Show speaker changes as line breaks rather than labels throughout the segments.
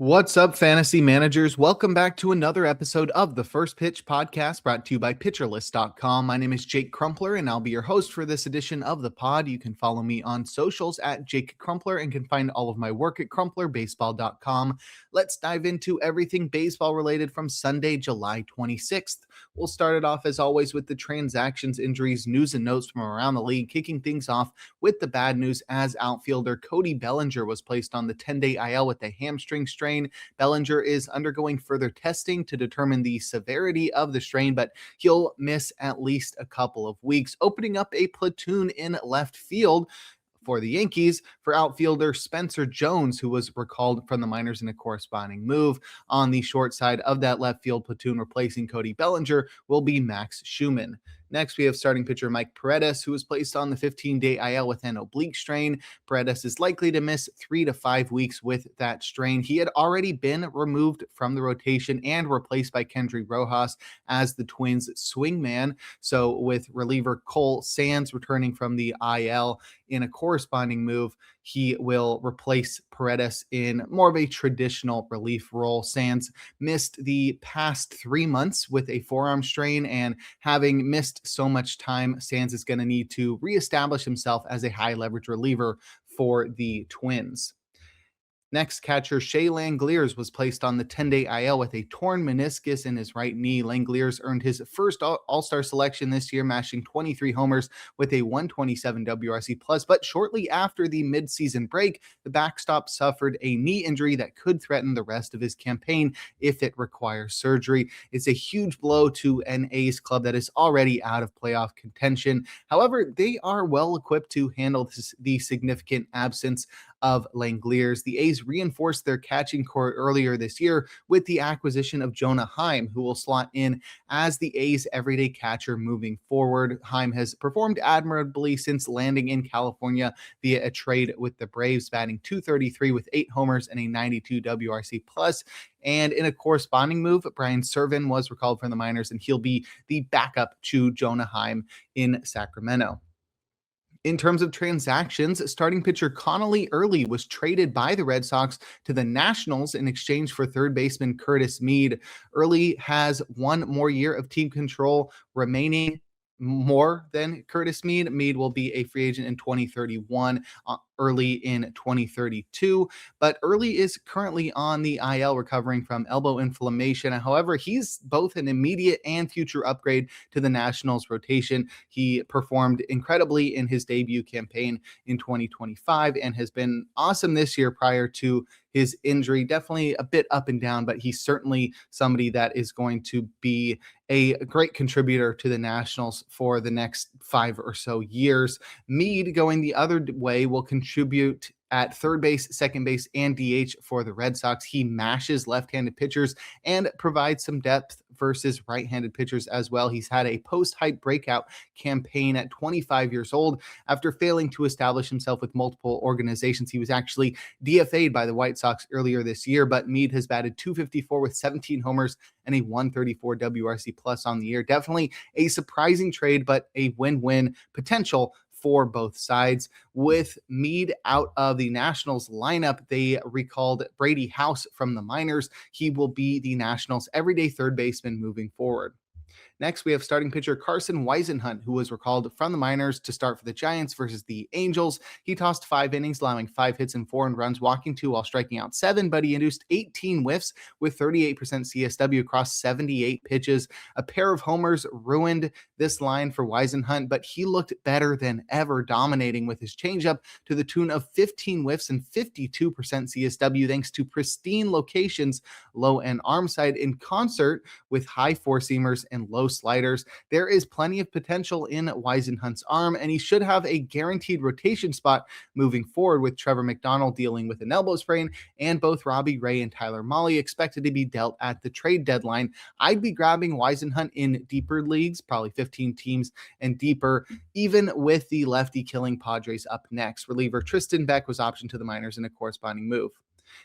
What's up, fantasy managers? Welcome back to another episode of the First Pitch Podcast brought to you by PitcherList.com. My name is Jake Crumpler, and I'll be your host for this edition of the pod. You can follow me on socials at Jake Crumpler and can find all of my work at CrumplerBaseball.com. Let's dive into everything baseball related from Sunday, July 26th. We'll start it off, as always, with the transactions, injuries, news, and notes from around the league, kicking things off with the bad news as outfielder Cody Bellinger was placed on the 10-day IL with a hamstring strain. Bellinger is undergoing further testing to determine the severity of the strain, but he'll miss at least a couple of weeks, opening up a platoon in left field for the Yankees for outfielder Spencer Jones, who was recalled from the minors in a corresponding move. On the short side of that left field platoon, replacing Cody Bellinger, will be Max Schumann. Next, we have starting pitcher Mike Paredes, who was placed on the 15-day IL with an oblique strain. Paredes is likely to miss 3 to 5 weeks with that strain. He had already been removed from the rotation and replaced by Kendry Rojas as the Twins' swingman. So with reliever Cole Sands returning from the IL in a corresponding move, he will replace Paredes in more of a traditional relief role. Sands missed the past 3 months with a forearm strain, and having missed so much time, Sands is going to need to reestablish himself as a high leverage reliever for the Twins. Next, catcher Shea Langeliers was placed on the 10-day IL with a torn meniscus in his right knee. Langeliers earned his first All-Star selection this year, mashing 23 homers with a 127 WRC+. But shortly after the midseason break, the backstop suffered a knee injury that could threaten the rest of his campaign if it requires surgery. It's a huge blow to an A's club that is already out of playoff contention. However, they are well equipped to handle the significant absence of Langeliers. The A's reinforced their catching core earlier this year with the acquisition of Jonah Heim, who will slot in as the A's everyday catcher moving forward. Heim has performed admirably since landing in California via a trade with the Braves, batting .233 with 8 homers and a 92 WRC+. And in a corresponding move, Brian Serven was recalled from the minors, and he'll be the backup to Jonah Heim in Sacramento. In terms of transactions, starting pitcher Connolly Early was traded by the Red Sox to the Nationals in exchange for third baseman Curtis Mead. Early has one more year of team control remaining, more than Curtis Mead. Mead will be a free agent in 2031, Early in 2032, but Early is currently on the IL recovering from elbow inflammation. However, he's both an immediate and future upgrade to the Nationals rotation. He performed incredibly in his debut campaign in 2025 and has been awesome this year prior to his injury. Definitely a bit up and down, but he's certainly somebody that is going to be a great contributor to the Nationals for the next 5 or so years. Mead, going the other way, will contribute at third base, second base, and DH for the Red Sox. He mashes left-handed pitchers and provides some depth versus right-handed pitchers as well. He's had a post-hype breakout campaign at 25 years old. After failing to establish himself with multiple organizations, he was actually DFA'd by the White Sox earlier this year, but Mead has batted .254 with 17 homers and a 134 WRC+ on the year. Definitely a surprising trade, but a win-win potential for both sides. With Mead out of the Nationals lineup, they recalled Brady House from the minors. He will be the Nationals' everyday third baseman moving forward. Next, we have starting pitcher Carson Whisenhunt, who was recalled from the minors to start for the Giants versus the Angels. He tossed 5 innings, allowing 5 hits and 4 earned runs, walking 2 while striking out 7, but he induced 18 whiffs with 38% CSW across 78 pitches. A pair of homers ruined this line for Whisenhunt, but he looked better than ever, dominating with his changeup to the tune of 15 whiffs and 52% CSW, thanks to pristine locations, low and arm side, in concert with high four-seamers and low sliders. There is plenty of potential in Whisenhunt's arm, and he should have a guaranteed rotation spot moving forward, with Trevor McDonald dealing with an elbow sprain and both Robbie Ray and Tyler Mahle expected to be dealt at the trade deadline. I'd be grabbing Whisenhunt in deeper leagues, probably 15 teams and deeper, even with the lefty killing Padres up next. Reliever Tristan Beck was optioned to the minors in a corresponding move.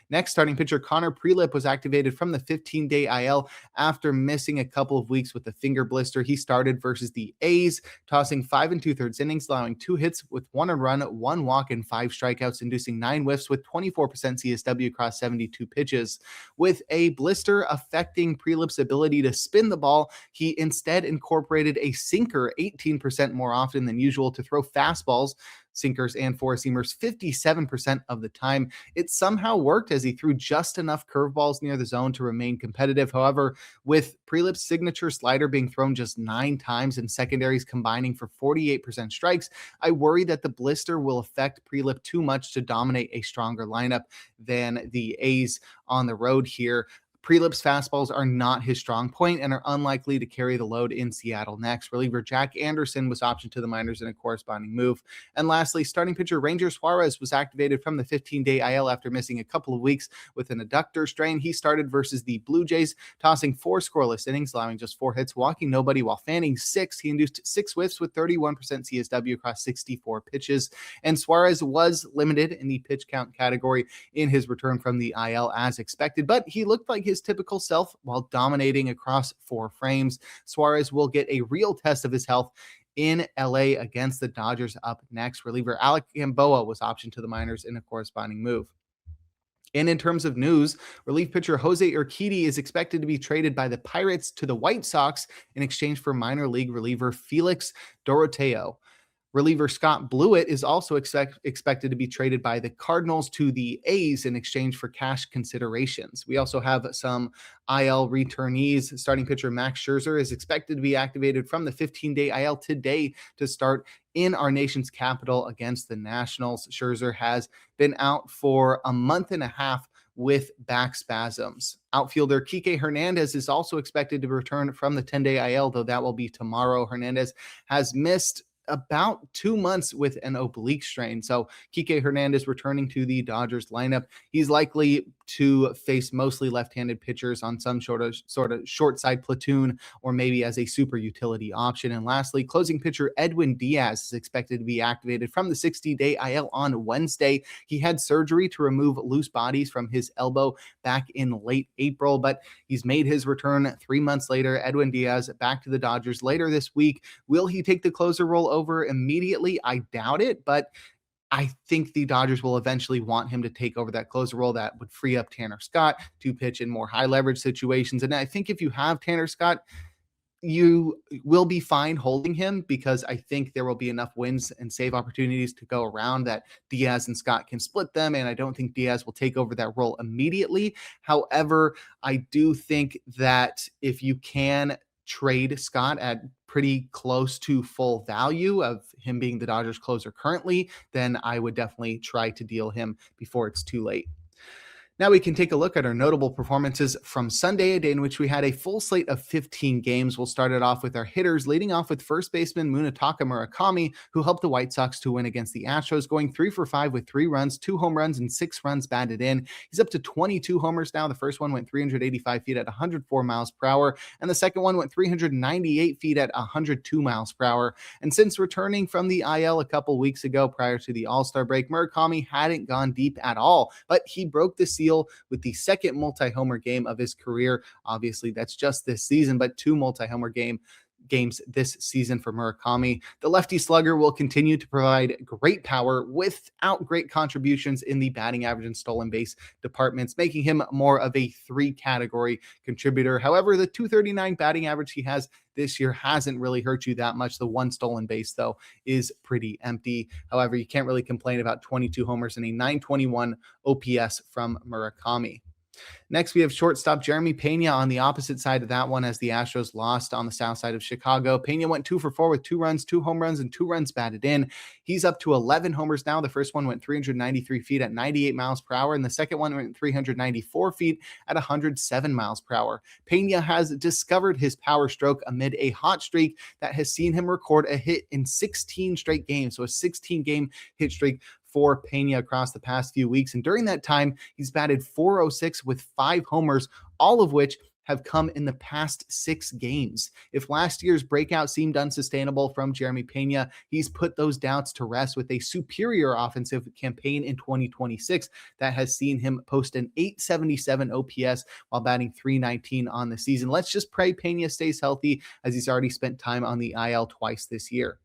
Next, starting pitcher Connor Prelip was activated from the 15-day IL after missing a couple of weeks with a finger blister. He started versus the A's, tossing 5 2/3 innings, allowing 2 hits with 1 earned run, 1 walk, and 5 strikeouts, inducing 9 whiffs with 24% CSW across 72 pitches. With a blister affecting Prelip's ability to spin the ball, he instead incorporated a sinker 18% more often than usual to throw fastballs, sinkers, and four-seamers 57% of the time. It somehow worked as he threw just enough curveballs near the zone to remain competitive. However, with Prelip's signature slider being thrown just 9 times and secondaries combining for 48% strikes, I worry that the blister will affect Prelip too much to dominate a stronger lineup than the A's on the road here. Prelip's fastballs are not his strong point and are unlikely to carry the load in Seattle next. Reliever Jack Anderson was optioned to the minors in a corresponding move. And lastly, starting pitcher Ranger Suarez was activated from the 15-day IL after missing a couple of weeks with an adductor strain. He started versus the Blue Jays, tossing 4 scoreless innings, allowing just 4 hits, walking nobody while fanning 6. He induced 6 whiffs with 31% CSW across 64 pitches. And Suarez was limited in the pitch count category in his return from the IL as expected, but he looked like his typical self while dominating across 4 frames. Suarez will get a real test of his health in LA against the Dodgers up next. Reliever Alec Gamboa was optioned to the minors in a corresponding move. And in terms of news, relief pitcher Jose Urquidy is expected to be traded by the Pirates to the White Sox in exchange for minor league reliever Felix Doroteo. Reliever Scott Blewett is also expected to be traded by the Cardinals to the A's in exchange for cash considerations. We also have some IL returnees. Starting pitcher Max Scherzer is expected to be activated from the 15-day IL today to start in our nation's capital against the Nationals. Scherzer has been out for a month and a half with back spasms. Outfielder Kike Hernandez is also expected to return from the 10-day IL, though that will be tomorrow. Hernandez has missed about 2 months with an oblique strain. So Kike Hernandez returning to the Dodgers lineup. He's likely to face mostly left-handed pitchers on some sort of short side platoon or maybe as a super utility option. And lastly, closing pitcher Edwin Diaz is expected to be activated from the 60-day IL on Wednesday. He had surgery to remove loose bodies from his elbow back in late April, but he's made his return 3 months later. Edwin Diaz back to the Dodgers later this week. Will he take the closer role over immediately? I doubt it, but I think the Dodgers will eventually want him to take over that closer role. That would free up Tanner Scott to pitch in more high leverage situations. And I think if you have Tanner Scott, you will be fine holding him because I think there will be enough wins and save opportunities to go around that Diaz and Scott can split them. And I don't think Diaz will take over that role immediately. However, I do think that if you can trade Scott at pretty close to full value of him being the Dodgers closer currently, then I would definitely try to deal him before it's too late. Now we can take a look at our notable performances from Sunday, a day in which we had a full slate of 15 games. We'll start it off with our hitters, leading off with first baseman Munetaka Murakami, who helped the White Sox to win against the Astros, going 3 for 5 with 3 runs, 2 home runs, and 6 runs batted in. He's up to 22 homers now. The first one went 385 feet at 104 miles per hour, and the second one went 398 feet at 102 miles per hour. And since returning from the IL a couple weeks ago prior to the All-Star break, Murakami hadn't gone deep at all, but he broke the seal with the second multi-homer game of his career. Obviously, that's just this season, but 2 multi-homer games this season for Murakami. The lefty slugger will continue to provide great power without great contributions in the batting average and stolen base departments, making him more of a 3-category contributor. However, the 239 batting average he has this year hasn't really hurt you that much. The 1 stolen base, though, is pretty empty. However, you can't really complain about 22 homers and a 921 OPS from Murakami. Next, we have shortstop Jeremy Pena on the opposite side of that one as the Astros lost on the south side of Chicago. Pena went 2 for 4 with 2 runs, 2 home runs, and 2 runs batted in. He's up to 11 homers now. The first one went 393 feet at 98 miles per hour, and the second one went 394 feet at 107 miles per hour. Pena has discovered his power stroke amid a hot streak that has seen him record a hit in 16 straight games, so a 16-game hit streak for Pena across the past few weeks. And during that time, he's batted .406 with 5 homers, all of which have come in the past 6 games. If last year's breakout seemed unsustainable from Jeremy Pena, he's put those doubts to rest with a superior offensive campaign in 2026 that has seen him post an 877 OPS while batting 319 on the season. Let's just pray Pena stays healthy, as he's already spent time on the IL twice this year.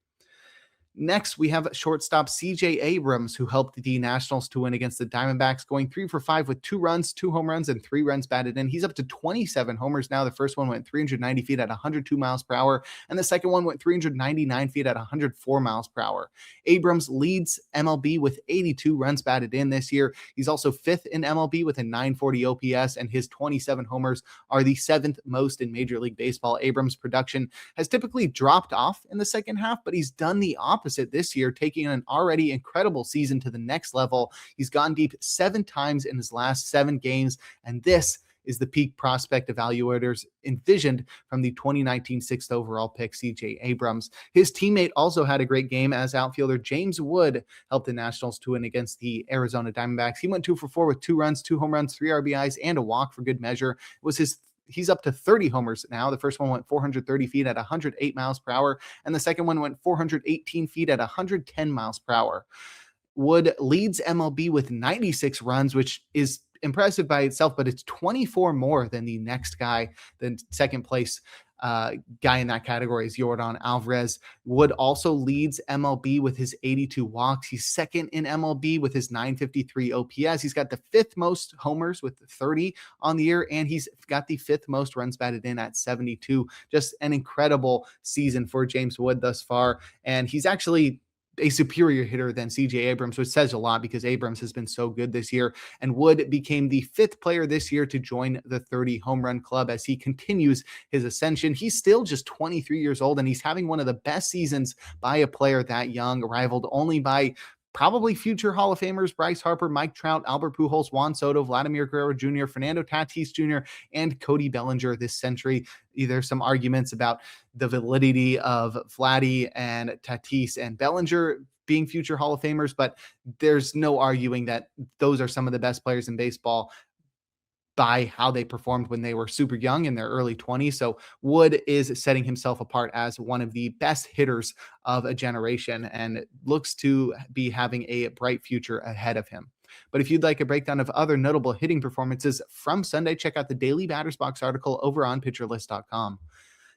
Next, we have shortstop CJ Abrams, who helped the Nationals to win against the Diamondbacks, going 3 for 5 with 2 runs, 2 home runs, and 3 runs batted in. He's up to 27 homers now. The first one went 390 feet at 102 miles per hour, and the second one went 399 feet at 104 miles per hour. Abrams leads MLB with 82 runs batted in this year. He's also 5th in MLB with a 940 OPS, and his 27 homers are the 7th most in Major League Baseball. Abrams' production has typically dropped off in the second half, but he's done the opposite this year, taking an already incredible season to the next level. He's gone deep 7 times in his last 7 games, and this is the peak prospect evaluators envisioned from the 2019 6th overall pick, CJ Abrams. His teammate also had a great game as outfielder James Wood helped the Nationals to win against the Arizona Diamondbacks. He went 2 for 4 with 2 runs, 2 home runs, 3 RBIs, and a walk for good measure. It was He's up to 30 homers now. The first one went 430 feet at 108 miles per hour, and the second one went 418 feet at 110 miles per hour. Wood leads MLB with 96 runs, which is impressive by itself, but it's 24 more than the next guy, the second place guy in that category is Yordan Alvarez. Wood also leads MLB with his 82 walks. He's second in MLB with his 953 OPS. He's got the 5th most homers with 30 on the year, and he's got the 5th most runs batted in at 72. Just an incredible season for James Wood thus far, and he's actually a superior hitter than CJ Abrams, which says a lot because Abrams has been so good this year. And Wood became the 5th player this year to join the 30 home run club as he continues his ascension. He's still just 23 years old, and he's having one of the best seasons by a player that young, rivaled only by probably future Hall of Famers Bryce Harper, Mike Trout, Albert Pujols, Juan Soto, Vladimir Guerrero Jr., Fernando Tatis Jr., and Cody Bellinger this century. There's some arguments about the validity of Vladdy and Tatis and Bellinger being future Hall of Famers, but there's no arguing that those are some of the best players in baseball by how they performed when they were super young in their early 20s. So Wood is setting himself apart as one of the best hitters of a generation and looks to be having a bright future ahead of him. But if you'd like a breakdown of other notable hitting performances from Sunday, check out the Daily Batters Box article over on PitcherList.com.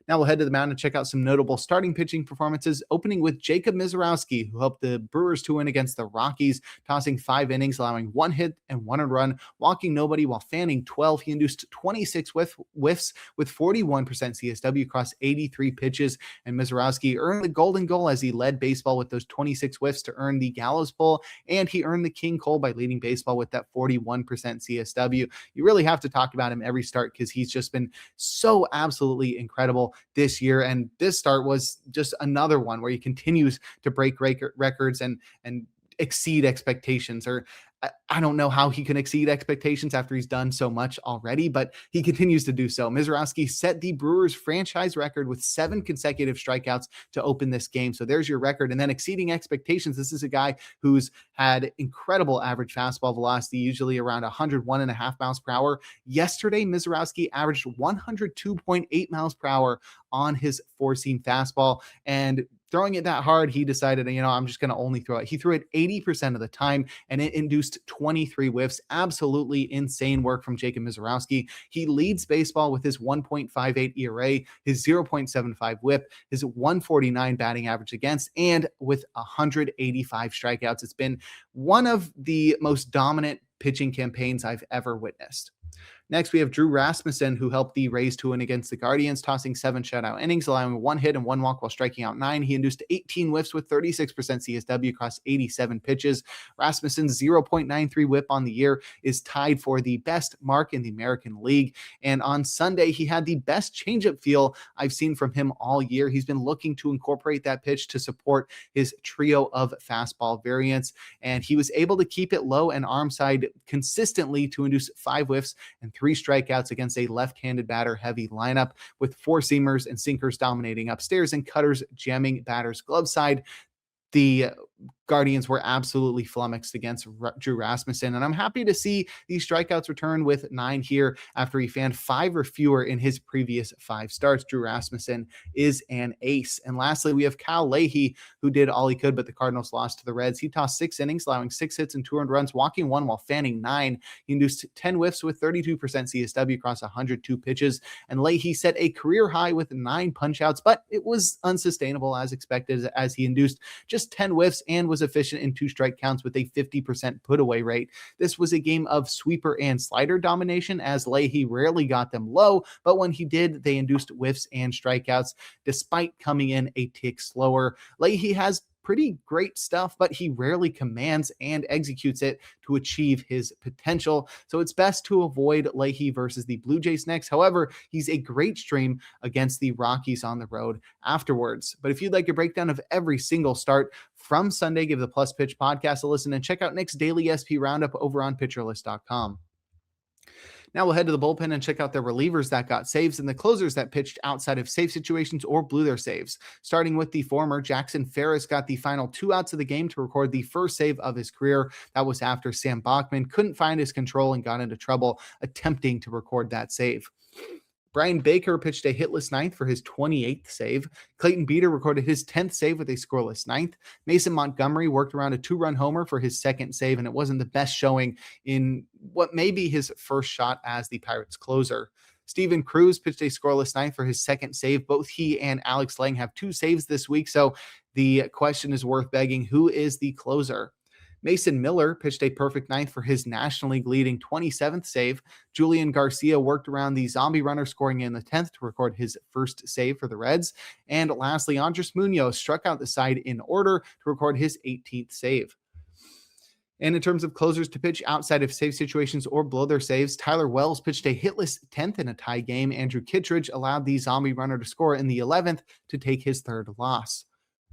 Now we'll head to the mound and check out some notable starting pitching performances, opening with Jacob Misiorowski, who helped the Brewers to win against the Rockies, tossing 5 innings, allowing 1 hit and 1 run, walking nobody while fanning 12. He induced 26 whiffs with 41% CSW across 83 pitches, and Misiorowski earned the Golden Goal as he led baseball with those 26 whiffs to earn the Gallows Bowl, and he earned the King Cole by leading baseball with that 41% CSW. You really have to talk about him every start because he's just been so absolutely incredible this year, and this start was just another one where he continues to break records and exceed expectations. Or I don't know how he can exceed expectations after he's done so much already, but he continues to do so. Misiorowski set the Brewers franchise record with 7 consecutive strikeouts to open this game. So there's your record. And then exceeding expectations. This is a guy who's had incredible average fastball velocity, usually around 101.5 miles per hour. Yesterday, Misiorowski averaged 102.8 miles per hour on his 4-seam fastball, and throwing it that hard, he decided, I'm just going to only throw it. He threw it 80% of the time, and it induced 23 whiffs. Absolutely insane work from Jacob Misiorowski. He leads baseball with his 1.58 ERA, his 0.75 whip, his 149 batting average against, and with 185 strikeouts. It's been one of the most dominant pitching campaigns I've ever witnessed. Next, we have Drew Rasmussen, who helped the Rays to win against the Guardians, tossing 7 shutout innings, allowing 1 hit and 1 walk while striking out 9. He induced 18 whiffs with 36% CSW across 87 pitches. Rasmussen's 0.93 whip on the year is tied for the best mark in the American League. And on Sunday, he had the best changeup feel I've seen from him all year. He's been looking to incorporate that pitch to support his trio of fastball variants, and he was able to keep it low and arm side consistently to induce 5 whiffs and 3 strikeouts against a left-handed batter-heavy lineup, with 4-seamers and sinkers dominating upstairs and cutters jamming batters' glove side. The Guardians were absolutely flummoxed against Drew Rasmussen. And I'm happy to see these strikeouts return with 9 here after he fanned 5 or fewer in his previous 5 starts. Drew Rasmussen is an ace. And lastly, we have Cal Leahy, who did all he could, but the Cardinals lost to the Reds. He tossed 6 innings, allowing 6 hits and 2 earned runs, walking 1 while fanning 9. He induced 10 whiffs with 32% CSW across 102 pitches. And Leahy set a career high with 9 punch-outs, but it was unsustainable as expected, as he induced just 10 whiffs and was efficient in 2 strike counts with a 50% put away rate. This was a game of sweeper and slider domination, as Leahy rarely got them low, but when he did, they induced whiffs and strikeouts despite coming in a tick slower. Leahy has pretty great stuff, but he rarely commands and executes it to achieve his potential. So it's best to avoid Leahy versus the Blue Jays next. However, he's a great stream against the Rockies on the road afterwards. But if you'd like a breakdown of every single start from Sunday, give the Plus Pitch podcast a listen and check out Nick's daily SP roundup over on pitcherlist.com. Now we'll head to the bullpen and check out the relievers that got saves and the closers that pitched outside of save situations or blew their saves. Starting with the former, Jackson Ferris got the final 2 outs of the game to record the first save of his career. That was after Sam Bachman couldn't find his control and got into trouble attempting to record that save. Brian Baker pitched a hitless ninth for his 28th save. Clayton Beeter recorded his 10th save with a scoreless ninth. Mason Montgomery worked around a 2-run homer for his second save, and it wasn't the best showing in what may be his first shot as the Pirates closer. Steven Cruz pitched a scoreless ninth for his second save. Both he and Alex Lang have 2 saves this week, so the question is worth begging, who is the closer? Mason Miller pitched a perfect ninth for his National League leading 27th save. Julian Garcia worked around the zombie runner, scoring in the 10th to record his first save for the Reds. And lastly, Andres Munoz struck out the side in order to record his 18th save. And in terms of closers to pitch outside of save situations or blow their saves, Tyler Wells pitched a hitless 10th in a tie game. Andrew Kittredge allowed the zombie runner to score in the 11th to take his 3rd loss.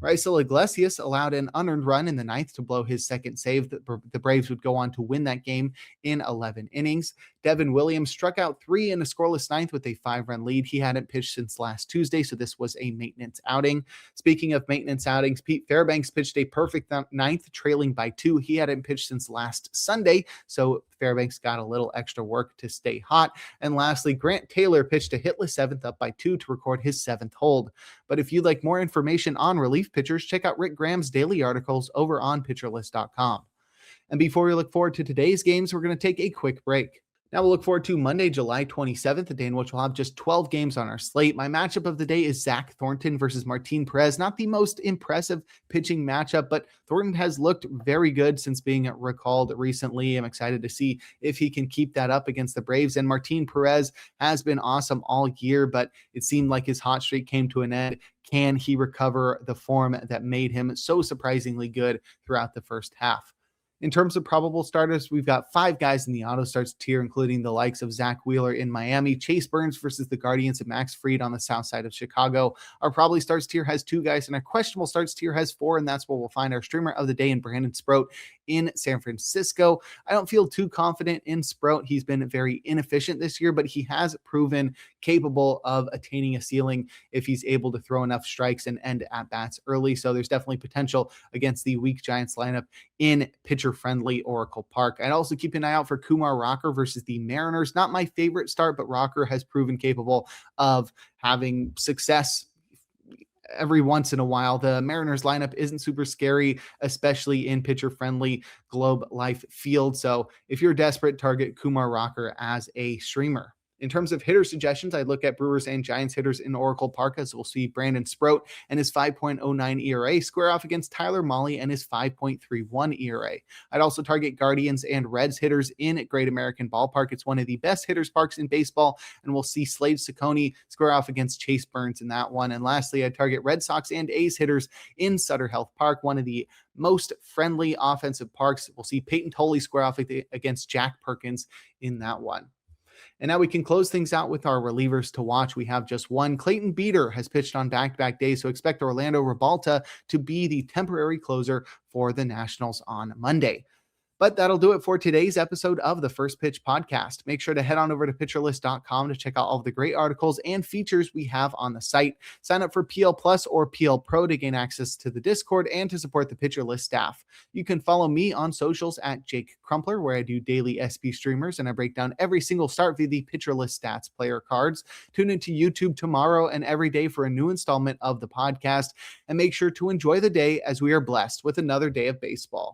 Raisel Iglesias allowed an unearned run in the 9th to blow his second save. The Braves would go on to win that game in 11 innings. Devin Williams struck out 3 in a scoreless 9th with a 5-run lead. He hadn't pitched since last Tuesday, so this was a maintenance outing. Speaking of maintenance outings, Pete Fairbanks pitched a perfect 9th, trailing by 2. He hadn't pitched since last Sunday, so Fairbanks got a little extra work to stay hot. And lastly, Grant Taylor pitched a hitless 7th up by 2 to record his 7th hold. But if you'd like more information on relief pitchers, check out Rick Graham's daily articles over on pitcherlist.com. And before we look forward to today's games, we're going to take a quick break. Now we'll look forward to Monday, July 27th, a day in which we'll have just 12 games on our slate. My matchup of the day is Zach Thornton versus Martin Perez. Not the most impressive pitching matchup, but Thornton has looked very good since being recalled recently. I'm excited to see if he can keep that up against the Braves. And Martin Perez has been awesome all year, but it seemed like his hot streak came to an end. Can he recover the form that made him so surprisingly good throughout the first half? In terms of probable starters, we've got 5 guys in the auto starts tier, including the likes of Zach Wheeler in Miami, Chase Burns versus the Guardians, and Max Fried on the south side of Chicago. Our probably starts tier has 2 guys, and our questionable starts tier has 4, and that's where we'll find our streamer of the day in Brandon Sproat in San Francisco. I don't feel too confident in Sproat. He's been very inefficient this year, but he has proven capable of attaining a ceiling if he's able to throw enough strikes and end at-bats early. So there's definitely potential against the weak Giants lineup in pitcher-friendly Oracle Park. I'd also keep an eye out for Kumar Rocker versus the Mariners. Not my favorite start, but Rocker has proven capable of having success every once in a while. The Mariners lineup isn't super scary, especially in pitcher-friendly Globe Life Field. So if you're desperate, target Kumar Rocker as a streamer. In terms of hitter suggestions, I'd look at Brewers and Giants hitters in Oracle Park, as we'll see Brandon Sproat and his 5.09 ERA square off against Tyler Mahle and his 5.31 ERA. I'd also target Guardians and Reds hitters in Great American Ballpark. It's one of the best hitters parks in baseball, and we'll see Slade Ciccone square off against Chase Burns in that one. And lastly, I'd target Red Sox and A's hitters in Sutter Health Park, one of the most friendly offensive parks. We'll see Peyton Tolley square off against Jack Perkins in that one. And now we can close things out with our relievers to watch. We have just one. Clayton Beeter has pitched on back-to-back days, so expect Orlando Ribalta to be the temporary closer for the Nationals on Monday. But that'll do it for today's episode of the First Pitch Podcast. Make sure to head on over to pitcherlist.com to check out all of the great articles and features we have on the site. Sign up for PL Plus or PL Pro to gain access to the Discord and to support the Pitcher List staff. You can follow me on socials at Jake Crumpler, where I do daily SP streamers and I break down every single start via the Pitcher List stats player cards. Tune into YouTube tomorrow and every day for a new installment of the podcast, and make sure to enjoy the day as we are blessed with another day of baseball.